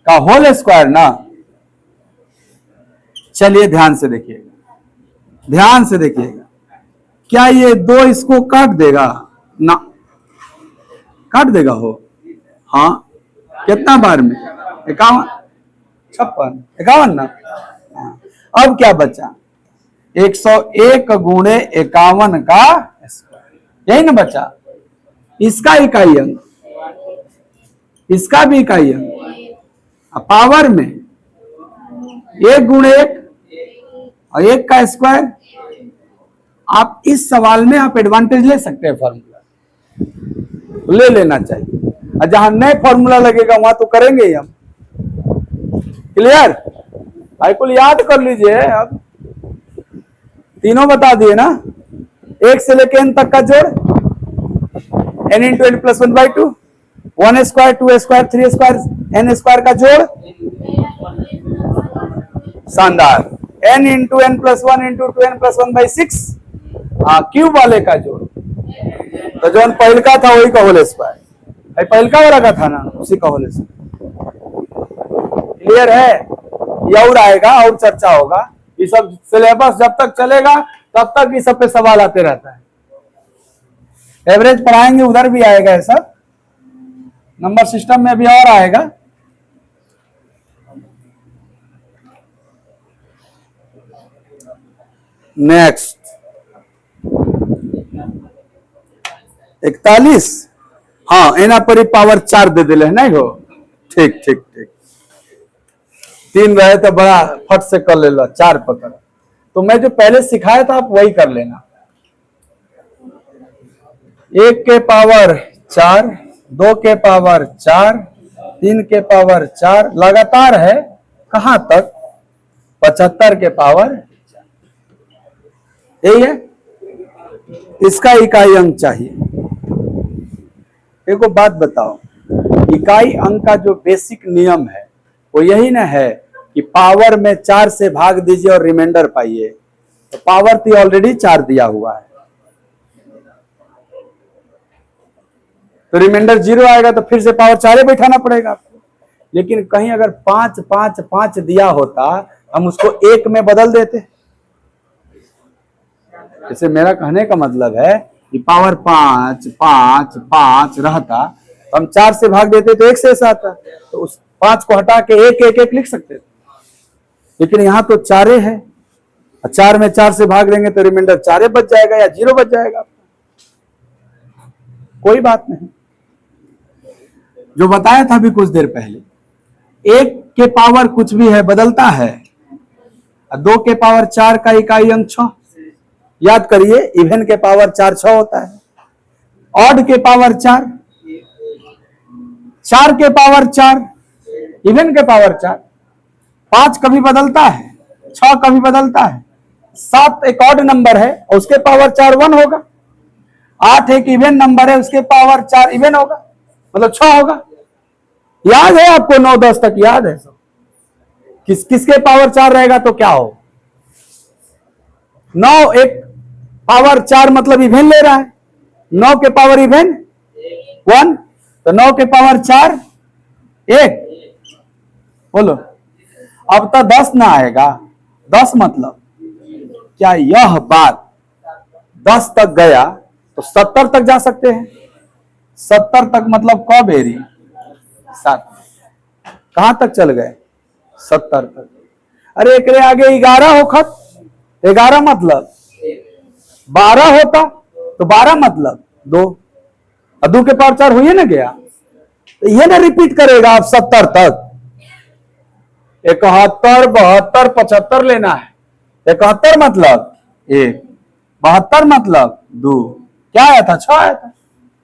का होल स्क्वायर ना। चलिए ध्यान से देखिएगा, ध्यान से देखिएगा। क्या ये 2 इसको काट देगा? ना, काट देगा हो? हाँ, कितना बार में? 51 56 51 ना। हाँ। अब क्या बचा? 101 गुणे 51 का स्क्वायर, यही ना बचा। इसका इकाई अंक, इसका भी इकाई अंक, पावर में 1 गुणे 1 और 1 का स्क्वायर। आप इस सवाल में आप एडवांटेज ले सकते हैं, फॉर्मूला तो ले लेना चाहिए। और जहां नए फॉर्मूला लगेगा वहां तो करेंगे ही हम। क्लियर? भाई कुल याद कर लीजिए। अब तीनों बता दिए ना, 1 से लेके n तक का जोड़, n इंटू n प्लस 1/2, 1 square 2 square 3 square n square का जोड़, शानदार। n into n plus 1 into 2n plus 1/6, cube वाले का जोड़। तो जो पहल का था वही का होल स्क्वायर, पहल का वाला का था ना, उसी का होल स्क्वायर। क्लियर है? ये और आएगा और चर्चा होगा। ये सब सिलेबस जब तक चलेगा तब तक इस सब पे सवाल आते रहता है। एवरेज पढ़ाएंगे उधर भी आएगा, ये सब नंबर सिस्टम में भी और आएगा। नेक्स्ट 41। हाँ, एना पर पावर 4 दे दिले नहीं हो? ठीक ठीक ठीक। 3 रहे तो बड़ा फट से कर ले लो, 4 पकड़। तो मैं जो पहले सिखाया था आप वही कर लेना। 1 के पावर 4 2 के पावर 4, 3 के पावर 4, लगातार है कहां तक? 75 के पावर, यही है। इसका इकाई अंक चाहिए। एक बात बताओ, इकाई अंक का जो बेसिक नियम है वो यही ना है कि पावर में 4 से भाग दीजिए और रिमाइंडर पाइए। तो पावर तो ऑलरेडी 4 दिया हुआ है, तो रिमाइंडर 0 आएगा, तो फिर से पावर 4 बैठाना पड़ेगा आपको। लेकिन कहीं अगर 5 5 5 दिया होता, हम उसको 1 में बदल देते। जैसे मेरा कहने का मतलब है कि पावर 5 5 5 रहता, तो हम 4 से भाग देते तो 1 शेष आता, तो उस 5 को हटा के 1 1 1 लिख सकते थे। लेकिन यहां तो 4 है, 4 में 4 से भाग देंगे तो रिमाइंडर 4 बच जाएगा या 0 बच जाएगा। कोई बात नहीं, जो बताया था अभी कुछ देर पहले, 1 के पावर कुछ भी है बदलता है, 2 के पावर 4 का इकाई अंक 6। याद करिए, इवन के पावर 4 6 होता है, ऑड के पावर 4, 4 के पावर 4, इवन के पावर 4। 5 कभी बदलता है, 6 कभी बदलता है, 7 एक ऑड नंबर है और उसके पावर 4 1 होगा, 8 एक इवन नंबर है उसके पावर 4 इवन होगा, मतलब 6 होगा। याद है आपको? 9 10 तक याद है सब? किसके पावर 4 रहेगा तो क्या हो? 9 एक पावर 4 मतलब इवन ले रहा है, 9 के पावर इवन 1, तो 9 के पावर 4 1। बोलो, अब तो 10 ना आएगा। 10 मतलब क्या यह बात 10 तक गया तो 70 तक जा सकते हैं? 70 तक मतलब कब एरी? 7। कहां तक चल गए? 70 तक। अरे एक आगे 11 हो खत, 11 मतलब 12 होता तो 12 मतलब 2, और 2 के पावर 4 हुई ना गया, तो ये ना रिपीट करेगा आप 70 तक। 71 72 75 लेना है। 71 मतलब 1, 72 मतलब 2, क्या आया था? 6 आया था।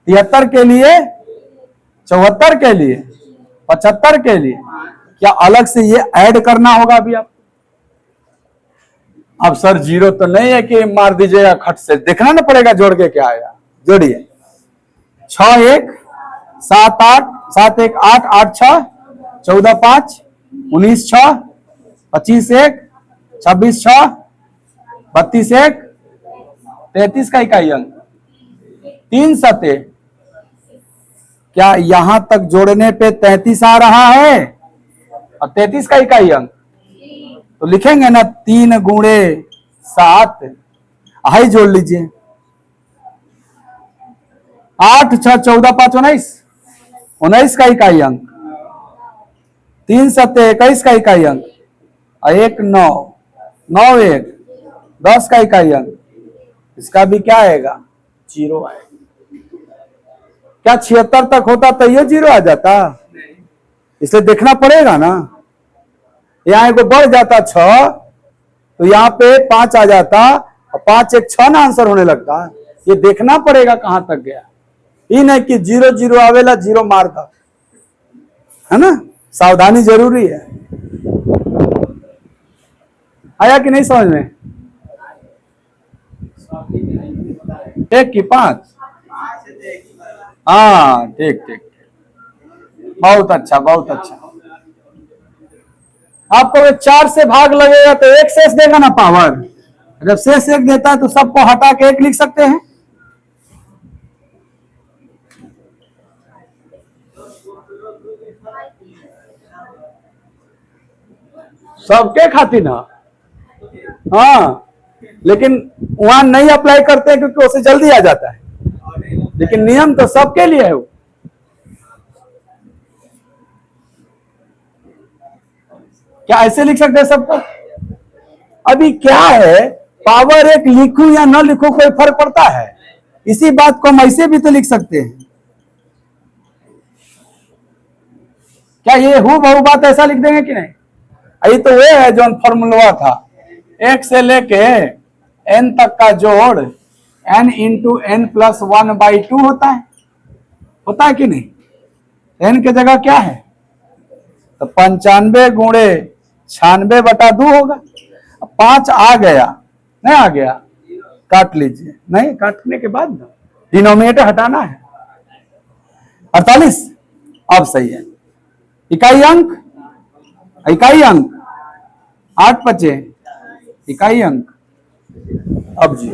73 के लिए, 74 के लिए, 75 के लिए क्या अलग से ये ऐड करना होगा अभी आप? अब सर 0 तो नहीं है कि मार दीजिएगा खट से, देखना ना पड़ेगा जोड़ के क्या आया। जोड़िए, 6 1 7 8 7 1 8 8 6 14 5 19 6 25 1 26 6 32 1 33 का इकाई अंक 3 सते। क्या यहां तक जोड़ने पे 33 आ रहा है और 33 का इकाई अंक? तो लिखेंगे ना 3 गुणे 7, आई जोड़ लीजिए, 8 6 14 5 19, 19 का इकाई अंक, 3 सते 21 का इकाई अंक, और 1 9 9 1 10 का इकाई अंक। इसका भी क्या आएगा? 0 आएगा। क्या 76 तक होता तो ये 0 आ जाता? इसलिए देखना पड़ेगा ना, यहां को बढ़ जाता 6 तो यहां पे 5 आ जाता, और 5 1 6 ना आंसर होने लगता। ये देखना पड़ेगा कहां तक गया, ये नहीं कि 0 0 आवेला 0 मार दो, है ना। सावधानी जरूरी है। आया कि नहीं समझ में? 1 की 5, हाँ ठीक ठीक, बहुत अच्छा बहुत अच्छा। आपको 4 से भाग लगेगा तो 1 शेष देगा ना पावर। जब शेष 1 देता है तो सबको हटा के 1 लिख सकते हैं। सबके खातिर ना, हाँ, लेकिन वहां नहीं अप्लाई करते हैं क्योंकि उससे जल्दी आ जाता है, लेकिन नियम तो सबके लिए है। क्या ऐसे लिख सकते हैं सबको? अभी क्या है, पावर 1 लिखूं या ना लिखूं कोई फर्क पड़ता है? इसी बात को हम ऐसे भी तो लिख सकते हैं। क्या ये हूबहू बात ऐसा लिख देंगे कि नहीं? यही तो वो है जो फॉर्मूला था, 1 से लेके n तक का जोड़ n × n + 1/2 होता है कि नहीं? n की जगह क्या है, तो 95 गुणे 96/2 होगा। 5 आ गया, नहीं आ गया, काट लीजिए, नहीं काटने के बाद डिनोमिनेटर हटाना है। 48 अब सही है। इकाई अंक, इकाई अंक 8 बचे, इकाई अंक अब जी